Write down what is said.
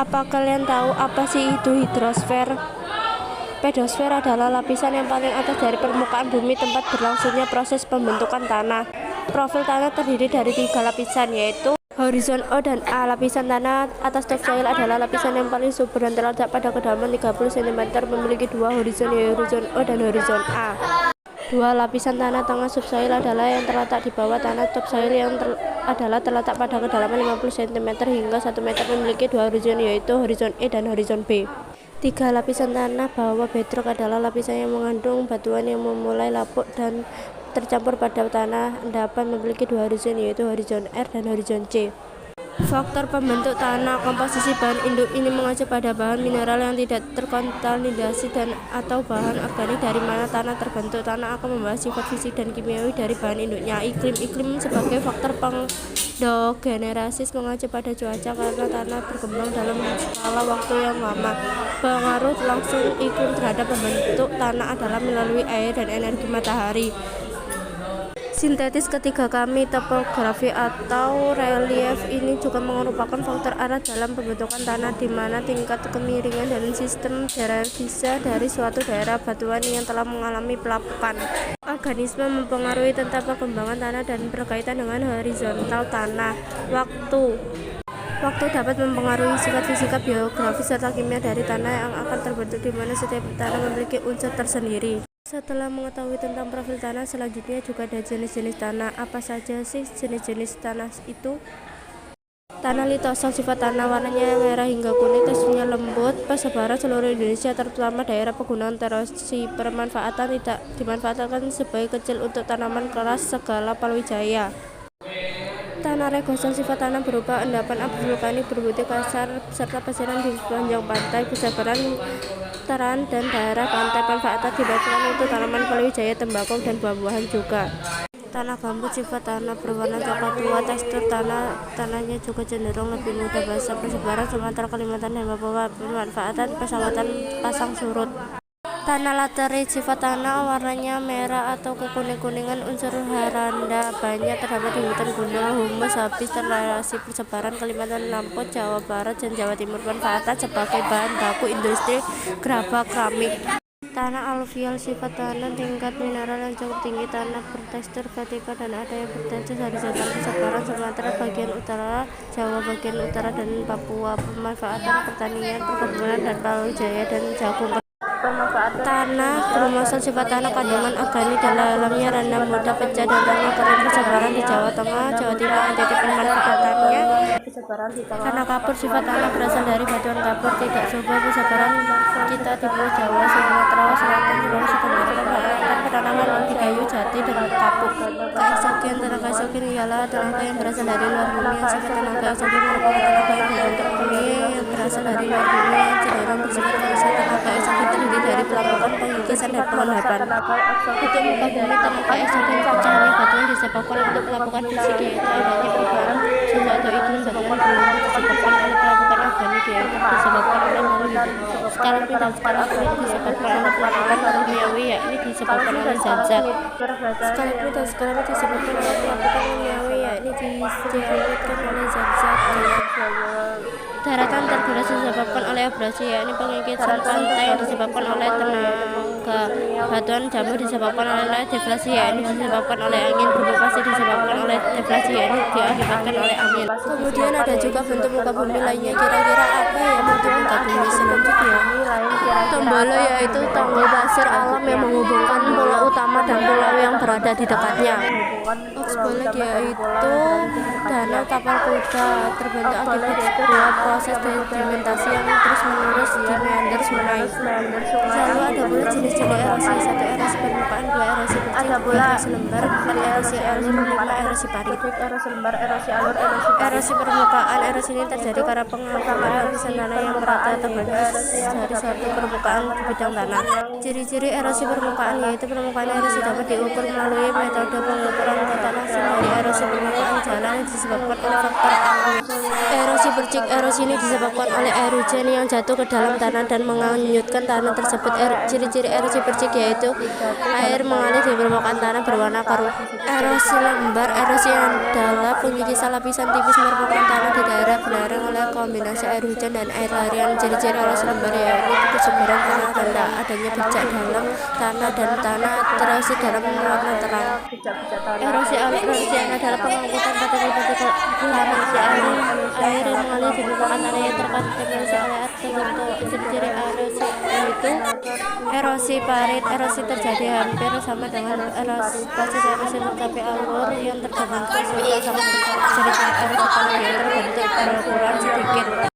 Apa kalian tahu apa sih itu hidrosfer? Pedosfer adalah lapisan yang paling atas dari permukaan bumi tempat berlangsungnya proses pembentukan tanah. Profil tanah terdiri dari 3 lapisan, yaitu horizon O dan A. Lapisan tanah atas topsoil adalah lapisan yang paling subur dan terletak pada kedalaman 30 cm, memiliki 2 horizon, yaitu horizon O dan horizon A. 2 lapisan tanah tengah subsoil adalah yang terletak di bawah tanah topsoil yang terletak pada kedalaman 50 cm hingga 1 meter, memiliki 2 horizon, yaitu horizon E dan horizon B. 3 lapisan tanah bawah bedrock adalah lapisan yang mengandung batuan yang memulai lapuk dan tercampur pada tanah endapan, memiliki 2 horizon, yaitu horizon R dan horizon C. Faktor pembentuk tanah. Komposisi bahan induk ini mengacu pada bahan mineral yang tidak terkontaminasi dan atau bahan organik dari mana tanah terbentuk. Tanah akan membahas sifat fisik dan kimiawi dari bahan induknya. Iklim sebagai faktor pendogenesis mengacu pada cuaca karena tanah berkembang dalam skala waktu yang lama. Pengaruh langsung iklim terhadap pembentuk tanah adalah melalui air dan energi matahari. Sintetis ketiga kami, topografi atau relief ini juga merupakan faktor arah dalam pembentukan tanah, di mana tingkat kemiringan dan sistem derivisa dari suatu daerah batuan yang telah mengalami pelapukan. Organisme mempengaruhi tentang perkembangan tanah dan berkaitan dengan horizontal tanah. Waktu dapat mempengaruhi sifat fisika, geografis, serta kimia dari tanah yang akan terbentuk, di mana setiap tanah memiliki unsur tersendiri. Setelah mengetahui tentang profil tanah, selanjutnya juga ada jenis-jenis tanah. Apa saja sih jenis-jenis tanah itu? Tanah litosol, sifat tanah warnanya merah hingga kuning, teksturnya lembut, persebaran seluruh Indonesia, terutama daerah pegunungan terosi. Pemanfaatan tidak dimanfaatkan sebagai kecil untuk tanaman keras segala palwijaya. Tanah regosol, sifat tanah berupa endapan abu vulkanik berbukit kasar serta pasiran di sepanjang pantai, persebaran dataran dan daerah pantai. Manfaatan dimanfaatkan untuk tanaman palwijaya, tembakau, dan buah-buahan juga. Tanah gambut, sifat tanah berwarna coklat tua, tekstur tanahnya juga cenderung lebih mudah basah, persebaran Sumatera, Kalimantan, dan Papua. Pemanfaatan pesawatan pasang surut. Tanah laterit, sifat tanah warnanya merah atau kekuning-kuningan, unsur haranda banyak terdapat di hutan gunung, humus habis terasi, persebaran Kalimantan, Lampung, Jawa Barat, dan Jawa Timur. Manfaatan sebagai bahan baku industri gerabah keramik. Tanah aluvial, sifat tanah tingkat mineral yang cukup tinggi, tanah bertekstur vertikal dan ada yang bertekstur horizontal, persebaran Sumatera bagian utara, Jawa bagian utara, dan Papua. Pemanfaatan pertanian, perkebunan, dan palwijaya dan jagung. Tanah bermosel, sifat tanah kandungan organik dalamnya rendah, mudah pecah, dan tanah kering, persebaran di Jawa Tengah, Jawa Timur. Jadi pemanfaatannya tanah kapur, sifat tanah berasal dari batuan kapur, tidak subur, persebaran kita di Pulau Jawa, Sumatera Selatan, Sulawesi Tenggara. Pemanfaatan penanaman di kayu jati dan kapuk. Keeksogen, tenaga eksogen ialah tenaga yang berasal dari luar bumi. Yang sifat tenaga eksogen merupakan tenaga yang berbentuk bumi yang berasal dari luar bumi yang cenderung bersifat biasa. Tenaga eksogen terdiri dari pelapukan, pengikisan, dan pengendapan. Untuk muka bumi, tenaga eksogen pecahannya batuan disebabkan untuk pelapukan fisik, yaitu adanya perubahan suhu atau iklim. Batuan bumi disebabkan oleh pelapukan organik, yaitu disebabkan oleh bumi skala Pi, dan skala fluid disebabkan oleh pelapukan kimiawi, yakni disebabkan oleh zat-zat. Skala Pi dan skala Pi disebabkan oleh pelapukan kimiawi, yakni diawetkan oleh zat-zat. Daratan tergerus disebabkan oleh abrasi, yakni pengikisan pantai yang disebabkan oleh tenaga. Batuan jamur disebabkan oleh deflasi, yakni disebabkan oleh angin. Gumuk pasir disebabkan oleh deflasi, yakni diakibatkan oleh angin. Kemudian ada juga bentuk muka bumi lainnya. Kira-kira apa ya bentuk muka bumi selanjutnya? Tombolo, yaitu tanggul pasir alam yang menghubungkan pulau utama dan pulau yang berada di dekatnya. Oxbolet, yaitu danau tapal kuda, terbentuk akibat sebuah proses sedimentasi yang terus-menerus di meander sungai. Lalu ada pula jenis-jenis erosi: 1 erosi permukaan, 2 erosi bercik, 3 erosi lembar, 4 erosi alur, 5 erosi parit. Erosi permukaan, erosi ini terjadi karena pengapungan lapisan tanah yang merata serta terbentuk dari suatu permukaan di bidang tanah. Ciri-ciri erosi permukaan yaitu permukaan erosi dapat diukur melalui metode pengukuran kontak langsung dari erosi permukaan jalan yang disebabkan oleh faktor alam. Erosi percik. Erosi ini disebabkan oleh air hujan yang jatuh ke dalam tanah dan menghanyutkan tanah tersebut. Ciri-ciri erosi percik yaitu air mengalir di permukaan tanah berwarna keruh. Erosi lembar. Erosi yang adalah pengikisan lapisan tipis permukaan tanah di daerah belerang oleh kombinasi air hujan dan air harian. Ciri-ciri erosi lembar yaitu kesuburan tanah dan adanya bercak dalam tanah dan tanah terosi dalam warna terang. Erosi air. Erosi yang adalah pengangkutan partikel-partikel air yang mengalir di permukaan tanah yang terkontaminasi oleh air tertentu. Ciri-ciri erosi yaitu erosi parit. Erosi terjadi hampir sama dengan proses erosi tetapi alur yang terbentuk sudah sangat besar. Ciri-ciri erosi parit yaitu terbentuk berukuran sedikit.